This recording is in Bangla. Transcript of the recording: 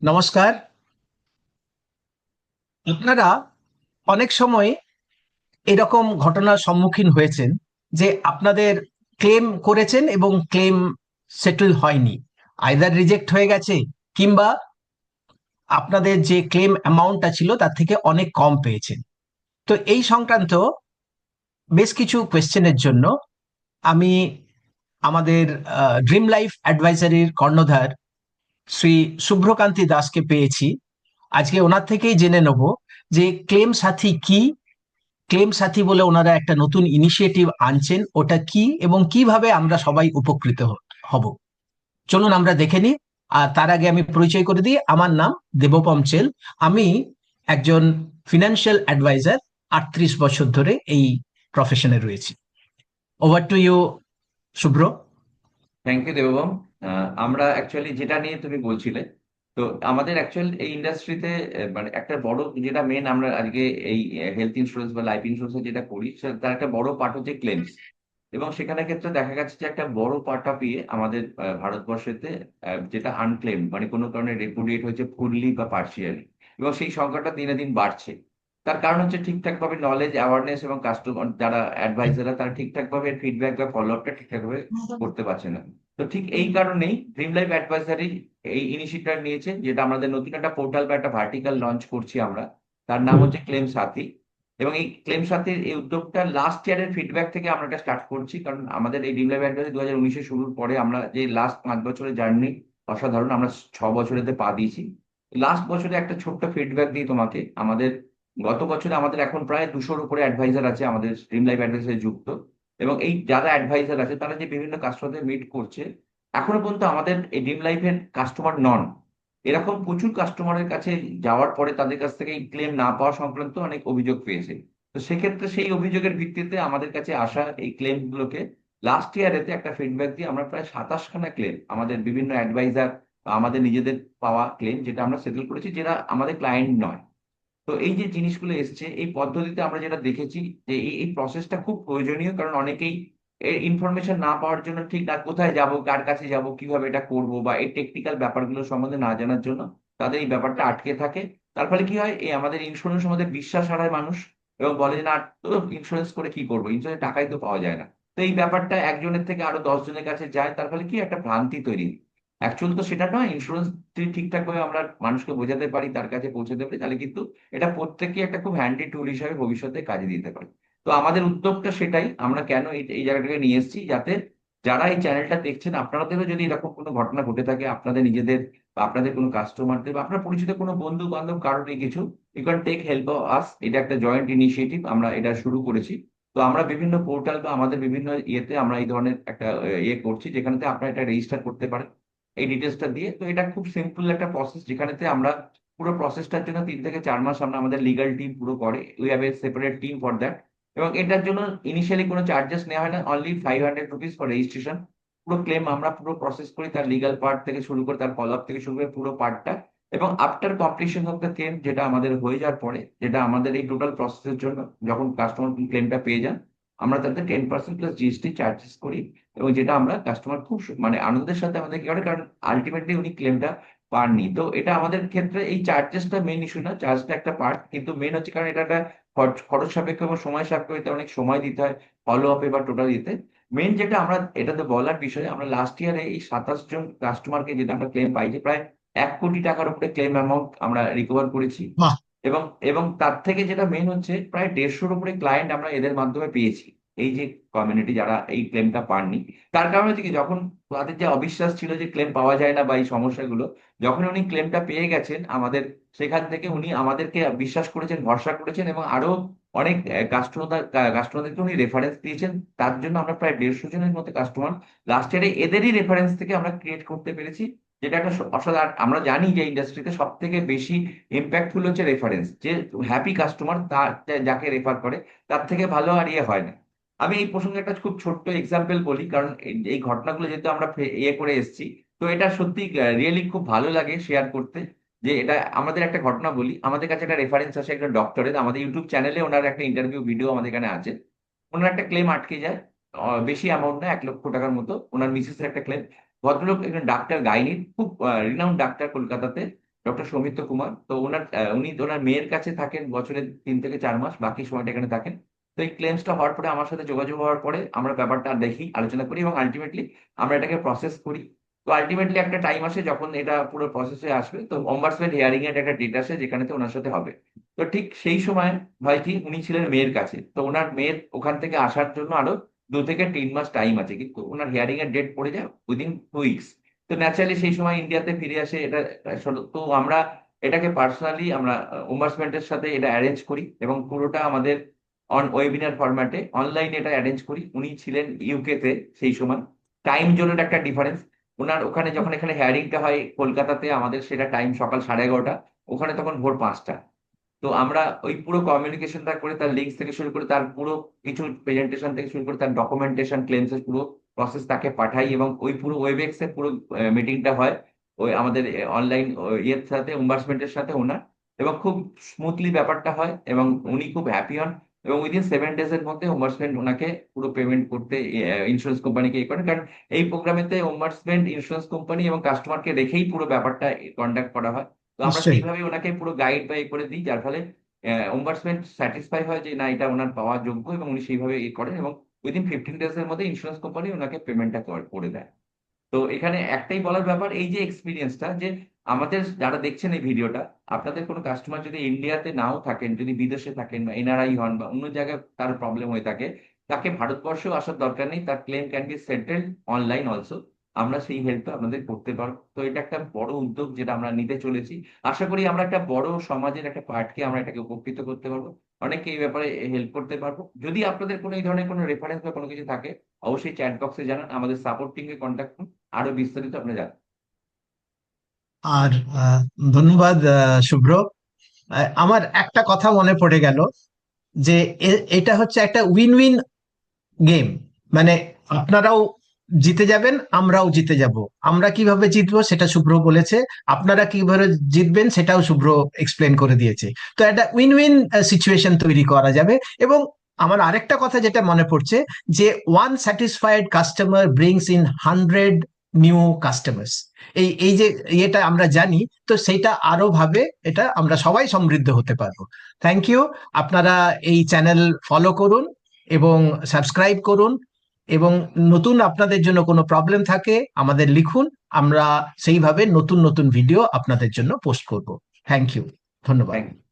নমস্কার। আপনারা অনেক সময় এরকম ঘটনার সম্মুখীন হয়েছেন যে আপনাদের ক্লেম করেছেন এবং ক্লেম সেটেল হয়নি, আইদার রিজেক্ট হয়ে গেছে কিংবা আপনাদের যে ক্লেম অ্যামাউন্টটা ছিল তার থেকে অনেক কম পেয়েছেন। তো এই সংক্রান্ত বেশ কিছু কোয়েশ্চেনের জন্য আমি আমাদের ড্রিম লাইফ অ্যাডভাইজারির কর্ণধার শ্রী শুভ্রকান্তি দাসকে পেয়েছি। আজকে ওনার থেকেই জেনে নেব যে ক্লেম সাথী কি, ক্লেম সাথী বলে ওনারা একটা নতুন ইনিশিয়েটিভ আনছেন, ওটা কি এবং কিভাবে আমরা সবাই উপকৃত হব। চলুন আমরা দেখে নিই। আর তার আগে আমি পরিচয় করে দিই, আমার নাম দেবপম চেল। আমি একজন ফিনান্সিয়াল অ্যাডভাইজার, 38 বছর ধরে এই প্রফেশনে রয়েছি। Over to you, Shubhra. Thank you Debam. আমরা অ্যাকচুয়ালি যেটা নিয়ে তুমি বলছিলে, তো আমাদের অ্যাকচুয়াল এই ইন্ডাস্ট্রিতে মানে একটা বড় যেটা মেন আমরা আজকে এই হেলথ ইন্স্যুরেন্স বা লাইফ ইন্স্যুরেন্স যেটা করি তার একটা বড় পার্ট হচ্ছে ক্লেমস। এবং সেখানে ক্ষেত্রে দেখা গেছে যে একটা বড় পার্ট অফ ইয়ে আমাদের ভারতবর্ষেতে যেটা আনক্লেম মানে কোনো কারণে রেপুডিয়েট হয়েছে ফুললি বা পার্সিয়ালি, এবং সেই সংখ্যাটা দিনে দিন বাড়ছে। তার কারণ হচ্ছে ঠিকঠাক ভাবে নলেজ অ্যাওয়ারনেস এবং কাস্টমার যারা অ্যাডভাইজাররা তারা ঠিকঠাক ভাবে ফিডব্যাক বা ফলো আপটা ঠিকঠাক ভাবে করতে পারছে না। তো ঠিক এই কারণেই ড্রিম লাইফ অ্যাডভাইজারি এই ইনিশিয়েটিভ নিয়েছে, যেটা আমাদের নতুন একটা পোর্টাল বা একটা ভার্টিক্যাল লঞ্চ করছি আমরা। তার নাম হচ্ছে ক্লেম সাথী। এবং এই ক্লেম সাথীর এই উদ্যোগটা লাস্ট ইয়ারের ফিডব্যাক থেকে আমরা এটা স্টার্ট করছি, কারণ আমাদের এই ড্রিম লাইফ অ্যাডভাইজারি 2019-এ শুরুর পরে আমরা যে লাস্ট 5 বছরের জার্নি অসাধারণ, আমরা 6 বছরেতে পা দিয়েছি। লাস্ট বছরে একটা ছোট্ট ফিডব্যাক দিই তোমাকে। আমাদের গত বছরে আমাদের এখন প্রায় 200-র উপরে অ্যাডভাইজার আছে আমাদের ড্রিম লাইফ অ্যাডভাইজারে যুক্ত। এবং এই যারা অ্যাডভাইজার আছে তারা যে বিভিন্ন কাস্টমারদের মিট করছে, এখনো পর্যন্ত আমাদের এই ড্রিম লাইফের কাস্টমার নন। এরকম প্রচুর কাস্টমারের কাছে যাওয়ার পরে তাদের কাছ থেকে এই ক্লেম না পাওয়া সংক্রান্ত অনেক অভিযোগ পেয়েছে। তো সেক্ষেত্রে সেই অভিযোগের ভিত্তিতে আমাদের কাছে আসা এই ক্লেম গুলোকে লাস্ট ইয়ারেতে একটা ফিডব্যাক দিয়ে আমরা প্রায় 27খানা ক্লেম আমাদের বিভিন্ন অ্যাডভাইজার বা আমাদের নিজেদের পাওয়া ক্লেম যেটা আমরা সেটেল করেছি, যেটা আমাদের ক্লায়েন্ট নয়। তো এই যে জিনিসগুলো এসছে এই পদ্ধতিতে আমরা যেটা দেখেছি যে এই প্রসেসটা খুব প্রয়োজনীয়, কারণ অনেকেই এর ইনফরমেশন না পাওয়ার জন্য ঠিক না কোথায় যাব, কার কাছে যাব, কিভাবে এটা করব, বা এই টেকনিক্যাল ব্যাপারগুলো সম্বন্ধে না জানার জন্য তাদের এই ব্যাপারটা আটকে থাকে। তার ফলে কি হয়, এই আমাদের ইন্স্যুরেন্স আমাদের বিশ্বাস হারায় মানুষ, এবং বলে যে না, তো ইন্স্যুরেন্স করে কি করবো, ইন্স্যুরেন্স টাকাই তো পাওয়া যায় না। তো এই ব্যাপারটা একজনের থেকে আরো 10 জনের কাছে যায়, তার ফলে কি একটা ভ্রান্তি তৈরি। অ্যাকচুয়াল তো সেটা নয়। ইন্স্যুরেন্স যদি ঠিকঠাক ভাবে আমরা মানুষকে বোঝাতে পারি, তার কাছে পৌঁছাতে পারি, তাহলে কিন্তু এটা প্রত্যেককে একটা খুব হ্যান্ডি টুল হিসাবে ভবিষ্যতে কাজে দিতে পারে। তো আমাদের উদ্যোগটা সেটাই। আমরা কেন এই এই জায়গাটাকে নিয়ে এসেছি, যাতে যারা এই চ্যানেলটা দেখছেন আপনাদেরও যদি এরকম কোনো ঘটনা ঘটে থাকে আপনাদের নিজেদের বা আপনাদের কোনো কাস্টমারদের বা আপনার পরিচিত কোনো বন্ধু বান্ধব কারোর এই কিছু, you can take help of us. এটা একটা জয়েন্ট ইনিশিয়েটিভ, আমরা এটা শুরু করেছি। তো আমরা বিভিন্ন পোর্টাল বা আমাদের বিভিন্ন ইয়েতে আমরা এই ধরনের একটা ইয়ে করছি, যেখানেতে আপনারা এটা রেজিস্টার করতে পারেন এই ডিটেলসটা দিয়ে। তো এটা খুব সিম্পল একটা প্রসেস, যেখানেতে আমরা পুরো প্রসেসটার জন্য 3 থেকে 4 মাস আমরা আমাদের লিগাল টিম পুরো করে, we have a separate team for that. এবং এটার জন্য ইনিশিয়ালি কোনো চার্জেস নেওয়া হয় না, অনলি 500 রুপিস ফর রেজিস্ট্রেশন। পুরো ক্লেম আমরা পুরো প্রসেস করি, তার লিগাল পার্ট থেকে শুরু করে তার ফলো আপ থেকে শুরু করে পুরো পার্টটা। এবং after completion of the claim, যেটা আমাদের হয়ে যাওয়ার পরে, যেটা আমাদের এই টোটাল প্রসেসের জন্য যখন কাস্টমার ক্লেমটা পেয়ে যান, আমরা তাদের 10% প্লাস জিএসটি চার্জেস করি। এবং যেটা আমরা কাস্টমার খুব মানে আনন্দের সাথে আমাদের কি করে, কারণ আলটিমেটলি উনি ক্লেমটা পাননি। তো এটা আমাদের ক্ষেত্রে এই চার্জেসটা মেন ইস্যু না, চার্জটা একটা পার্ট, কিন্তু মেন হচ্ছে কারণ এটা একটা খরচ সাপেক্ষ এবং সময় সাপেক্ষ, এতে অনেক সময় দিতে হয় ফলো আপে বা টোটাল দিতে। মেন যেটা আমরা এটাতে বলার বিষয়, আমরা লাস্ট ইয়ারে এই 27 জন কাস্টমারকে যেটা আমরা ক্লেম পাইছি, প্রায় 1 কোটি টাকার উপরে ক্লেম অ্যামাউন্ট আমরা রিকভার করেছি। বাহ। এবং এবং তার থেকে যেটা মেন হচ্ছে, প্রায় 150-র উপরে ক্লায়েন্ট আমরা এদের মাধ্যমে পেয়েছি। এই যে কমিউনিটি যারা এই ক্লেমটা পাননি, তার কারণ হচ্ছে কি, যখন তাদের যে অবিশ্বাস ছিল যে ক্লেম পাওয়া যায় না বা এই সমস্যাগুলো, যখন উনি ক্লেমটা পেয়ে গেছেন আমাদের, সেখান থেকে উনি আমাদেরকে বিশ্বাস করেছেন, ভরসা করেছেন, এবং আরো অনেক কাস্টমারদেরকে উনি রেফারেন্স দিয়েছেন। তার জন্য আমরা প্রায় 150 জনের মতো কাস্টমার লাস্ট ইয়ারে এদেরই রেফারেন্স থেকে আমরা ক্রিয়েট করতে পেরেছি, যেটা একটা অসাধারণ। আমরা জানি যে ইন্ডাস্ট্রিতে সব থেকে বেশি ইম্প্যাক্টফুল হচ্ছে রেফারেন্স, যে হ্যাপি কাস্টমার তার যাকে রেফার করে, তার থেকে ভালো আর ইয়ে হয় না। আমি এই প্রসঙ্গে একটা খুব ছোট্ট এক্সাম্পল বলি, কারণ এই ঘটনাগুলো যেহেতু আমরা ইয়ে করে এসেছি, তো এটা সত্যি রিয়েলি খুব ভালো লাগে শেয়ার করতে। যে এটা আমাদের একটা ঘটনা বলি, আমাদের কাছে একটা রেফারেন্স আসে একটা ডক্টরের, আমাদের ইউটিউব চ্যানেলে ওনার একটা ইন্টারভিউ ভিডিও আমাদের এখানে আছে। ওনার একটা ক্লেম আটকে যায়, বেশি অ্যামাউন্ট না, 1 লক্ষ টাকার মতো, ওনার মিসেসের একটা ক্লেম। ভদ্রলোক একজন ডাক্তার, গাইনির খুব রিনাউন্ড ডাক্তার কলকাতাতে। ডক্টর সৌমিত্র কুমার। তো উনি ওনার মেয়ের কাছে থাকেন বছরে 3 থেকে 4 মাস, বাকি সময়টা এখানে থাকেন। তো এই ক্লেমসটা হওয়ার পরে আমার সাথে যোগাযোগ হওয়ার পরে আমরা ব্যাপারটা দেখি, আলোচনা করি এবং আলটিমেটলি আমরা এটাকে প্রসেস করি। তো আলটিমেটলি একটা টাইম আসে যখন এটা পুরো প্রসেসে আসবে, তো অম্বাডসম্যান হিয়ারিং এর একটা ডেট আসে যেখানে তো ওনার সাথে হবে। তো ঠিক সেই সময় হয় কি, উনি ছিলেন মেয়ের কাছে, তো ওনার মেয়ের ওখান থেকে আসার জন্য আরো 2 থেকে 3 মাস টাইম আছে, কিন্তু ওনার হিয়ারিং এর ডেট পড়ে যায় উইদিন 2 উইকস। তো ন্যাচারালি সেই সময় ইন্ডিয়াতে ফিরে আসে এটা। তো আমরা এটাকে পার্সোনালি আমরা ওম্বাডসম্যানের সাথে এটা অ্যারেঞ্জ করি এবং পুরোটা আমাদের অন ওয়েবিনার ফরম্যাটে অনলাইনে এটা অ্যারেঞ্জ করি। উনি ছিলেন ইউকে তে সেই সময়, টাইম জোনের একটা ডিফারেন্স। ওনার ওখানে যখন এখানে হিয়ারিংটা হয় কলকাতাতে, আমাদের সেটা টাইম সকাল 11:30, ওখানে তখন ভোর 5টা। তো আমরা ওই পুরো কমিউনিকেশনটা করে, তার লিঙ্কস থেকে শুরু করে তার পুরো কিছু প্রেজেন্টেশন থেকে শুরু করে তার ডকুমেন্টেশন ক্লেমস এর পুরো প্রসেস তাকে পাঠাই, এবং ওই পুরো ওয়েবএক্স এর পুরো মিটিংটা হয় ওই আমাদের অনলাইন ইয়ের সাথে, ওম্বাডসম্যানের সাথে ওনার। এবং খুব স্মুথলি ব্যাপারটা হয় এবং উনি খুব হ্যাপি হন। এবং উইদিন 7 ডেজ এর মধ্যে ওম্বাডসম্যান ওনাকে পুরো পেমেন্ট করতে ইন্স্যুরেন্স কোম্পানিকে করেন, কারণ এই প্রোগ্রামেতে ওম্বাডসম্যান ইন্স্যুরেন্স কোম্পানি এবং কাস্টমারকে রেখেই পুরো ব্যাপারটা কন্ডাক্ট করা হয়। তো আমরা নিশ্চয়ই। সেইভাবে ওনাকে পুরো গাইড বা করে দিই, যার ফলে ওম্বাডসম্যান স্যাটিসফাই হয় যে না, এটা ওনার পাওয়া যোগ্য, এবং উনি সেইভাবে করেন এবং উইদিন 15 ডেজ এর মধ্যে ইন্স্যুরেন্স কোম্পানি ওনাকে পেমেন্টটা করে দেয়। তো এখানে একটাই বলার ব্যাপার, এই যে এক্সপিরিয়েন্সটা, যে আমাদের যারা দেখছেন এই ভিডিওটা, আপনাদের কোনো কাস্টমার যদি ইন্ডিয়াতে নাও থাকেন, যদি বিদেশে থাকেন বা এনআরআই হন বা অন্য জায়গায় তার প্রবলেম হয়ে থাকে, তাকে ভারতবর্ষেও আসার দরকার নেই, তার claim can be settled online also. আমরা সেই হেল্পটা আপনাদের করতে পারবো। তো এটা একটা বড় উদ্যোগ যেটা আমরা নিতে চলেছি। আশা করি আমরা একটা বড় সমাজের একটা পার্টকে আমরা এটাকে উপকৃত করতে পারবো, অনেককে এই ব্যাপারে হেল্প করতে পারবো। যদি আপনাদের কোনো এই ধরনের কোনো রেফারেন্স বা কোনো কিছু থাকে, অবশ্যই চ্যাট বক্সে জানান, আমাদের সাপোর্ট টিমকে কন্ট্যাক্ট করুন, আরো বিস্তারিত আপনি জানেন। আর ধন্যবাদ শুভ্র। আমার একটা কথা মনে পড়ে গেল যে এটা হচ্ছে একটা উইন উইন গেম। মানে আপনারাও জিতে যাবেন, আমরাও জিতে যাব। আমরা কিভাবে জিতবো সেটা শুভ্র বলেছে, আপনারা কিভাবে জিতবেন সেটাও শুভ্র এক্সপ্লেন করে দিয়েছে। তো একটা উইন উইন সিচুয়েশন তৈরি করা যাবে। এবং আমার আরেকটা কথা যেটা মনে পড়ছে, যে one satisfied customer brings in 100 new customers. এই এই যে এটা আমরা জানি, তো সেইটা আরো ভাবে এটা আমরা সবাই সমৃদ্ধ হতে পারবো। Thank you. আপনারা এই চ্যানেল ফলো করুন এবং সাবস্ক্রাইব করুন, এবং নতুন আপনাদের জন্য কোনো প্রবলেম থাকে আমাদের লিখুন, আমরা সেইভাবে নতুন নতুন ভিডিও আপনাদের জন্য পোস্ট করব। Thank you. ধন্যবাদ। Thank you.